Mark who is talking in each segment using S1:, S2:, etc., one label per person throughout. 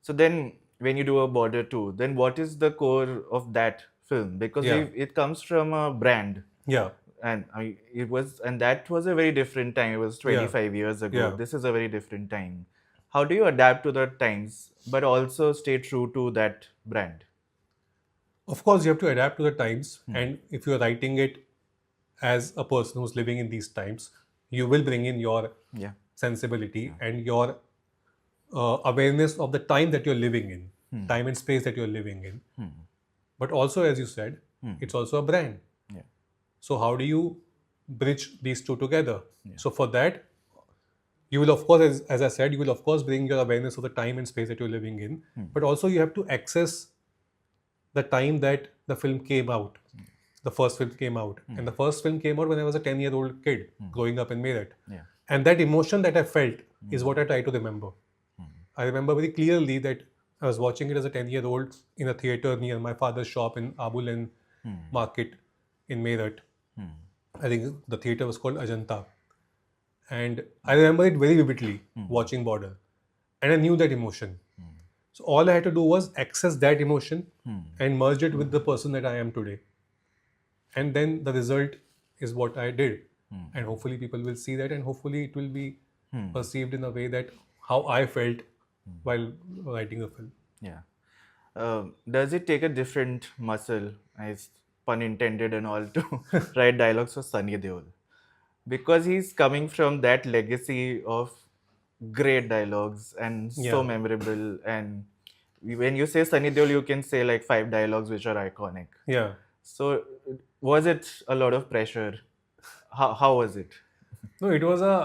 S1: So then, when you do a Border 2, then what is the core of that film? Because
S2: Yeah.
S1: it comes from a brand,
S2: Yeah.
S1: and that was a very different time. It was
S2: Yeah.
S1: 25 years ago.
S2: Yeah.
S1: This is a very different time. How do you adapt to the times, but also stay true to that brand?
S2: Of course, you have to adapt to the times,
S1: Hmm.
S2: and if you're writing it as a person who's living in these times, you will bring in your
S1: Yeah.
S2: sensibility
S1: Yeah.
S2: and your awareness of the time that you're living in,
S1: Hmm.
S2: time and space that you're living in.
S1: Hmm.
S2: But also, as you said,
S1: Hmm.
S2: it's also a brand.
S1: Yeah.
S2: So, how do you bridge these two together?
S1: Yeah.
S2: So, for that, you will, of course, as I said, you will, of course, bring your awareness of the time and space that you're living in.
S1: Hmm.
S2: But also, you have to access the time that the film came out. The first film came out.
S1: Hmm.
S2: And the first film came out when I was a 10-year-old kid
S1: Hmm.
S2: growing up in Meerut.
S1: Yeah.
S2: And that emotion that I felt is
S1: Hmm.
S2: what I try to remember.
S1: Hmm.
S2: I remember very clearly that I was watching it as a 10-year-old in a theater near my father's shop in Abulen
S1: Hmm.
S2: Market in Meerut.
S1: Hmm.
S2: I think the theater was called Ajanta. And I remember it very vividly
S1: Hmm.
S2: watching Border. And I knew that emotion.
S1: Hmm.
S2: So all I had to do was access that emotion
S1: Hmm.
S2: and merge it with the person that I am today. And then the result is what I did.
S1: Hmm.
S2: And hopefully people will see that, and hopefully it will be
S1: Hmm.
S2: perceived in a way that how I felt while writing the film.
S1: Yeah. Does it take a different muscle, as pun intended and all, to write dialogues for Sunny Deol? Because he's coming from that legacy of great dialogues and so
S2: Yeah.
S1: memorable. And when you say Sunny Deol, you can say like 5 dialogues which are iconic.
S2: Yeah.
S1: So, was it a lot of pressure? How was it?
S2: No, it was a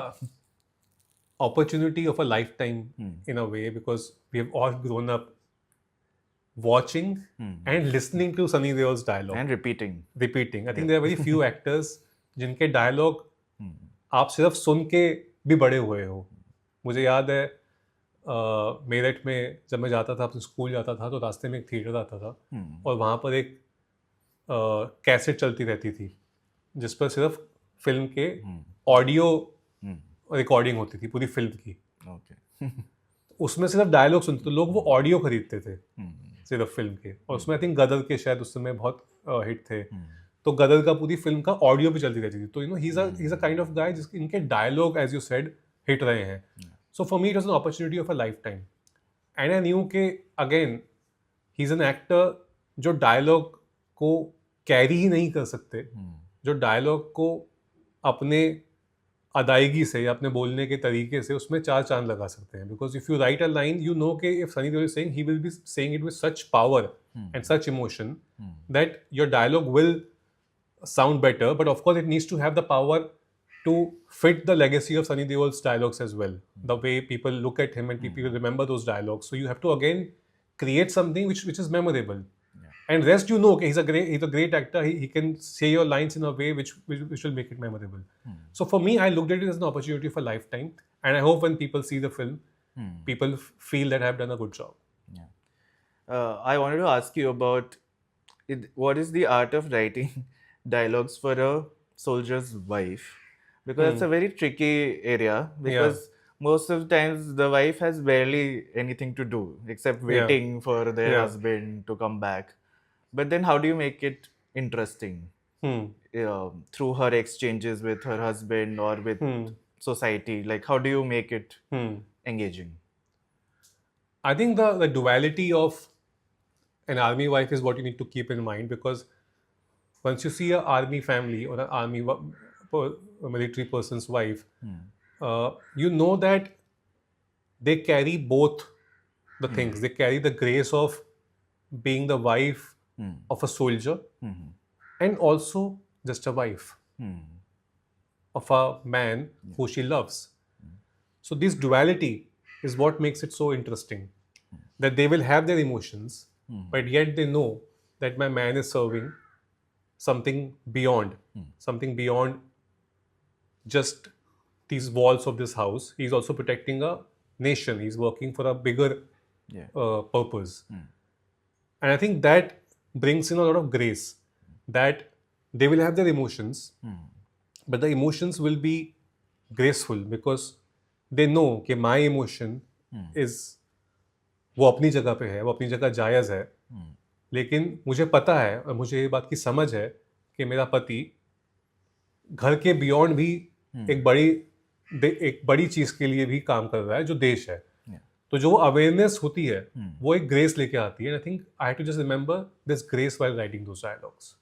S2: opportunity of a lifetime
S1: Hmm.
S2: in a way, because we have all grown up watching
S1: Hmm.
S2: and listening to Sunny Deol's dialogue.
S1: And repeating.
S2: Repeating. I think
S1: Yeah.
S2: there are very few actors जिनके dialogue
S1: Hmm.
S2: आप सिर्फ सुन के भी बड़े हुए हो. मुझे याद है मेरठ में जब मैं जाता था, अपने स्कूल जाता था, तो रास्ते में एक थिएटर आता था
S1: Hmm.
S2: और वहाँ पर एक कैसेट चलती रहती थी जिस पर सिर्फ फिल्म के ऑडियो
S1: Hmm.
S2: रिकॉर्डिंग होती थी पूरी फिल्म की.
S1: Okay.
S2: उसमें सिर्फ डायलॉग सुनते, तो लोग वो ऑडियो खरीदते थे
S1: Hmm.
S2: सिर्फ फिल्म के. और उसमें आई थिंक गदर के शायद उस समय बहुत हिट थे.
S1: Hmm.
S2: तो गदर का पूरी फिल्म का ऑडियो भी चलती रहती थी. तो he is a kind of guy जिसके इनके dialogue, as you said, hit रहे हैं. So for me it was an opportunity of a lifetime. And I knew के again he is an actor जो डायलॉग को carry ही नहीं कर सकते, जो डायलॉग को अपने अदायगी से या अपने बोलने के तरीके से उसमें चार चांद लगा सकते हैं. Because if you write a line, you know कि if Sunny Deol is saying, he will be saying it with such power and such emotion that your dialogue will sound better, but of course it needs to have the power to fit the legacy of Sunny Deol's dialogues as well. The way people look at him and people remember those dialogues. So you have to again create something which is memorable.
S1: Yeah.
S2: And rest, you know, okay, he's a great actor. He can say your lines in a way which will make it memorable. So for me, I looked at it as an opportunity for a lifetime, and I hope when people see the film, people feel that I have done a good job.
S1: Yeah. I wanted to ask you about what is the art of writing dialogues for a soldier's wife, because it's a very tricky area, because most of the times the wife has barely anything to do except waiting for their husband to come back. But then how do you make it interesting through her exchanges with her husband or with society? Like, how do you make it engaging?
S2: I think the duality of an army wife is what you need to keep in mind, because once you see an army family or an a military person's wife, you know that they carry both the things. They carry the grace of being the wife of a soldier and also just a wife of a man who she loves. So this duality is what makes it so interesting, that they will have their emotions, but yet they know that my man is serving something beyond just these walls of this house. He's also protecting a nation. He's working for a bigger purpose. And I think that brings in a lot of grace, that they will have their emotions, but the emotions will be graceful, because they know that my emotion is वो अपनी जगह पे है, वो अपनी जगह जायज़ है, लेकिन मुझे पता है और मुझे ये बात की समझ है कि मेरा पति घर के बियॉन्ड भी एक बड़ी चीज़ के लिए भी काम कर रहा है, जो देश है। तो जो अवेयरनेस होती है वो एक ग्रेस लेके आती है। I think I have to just remember this grace while writing those dialogues.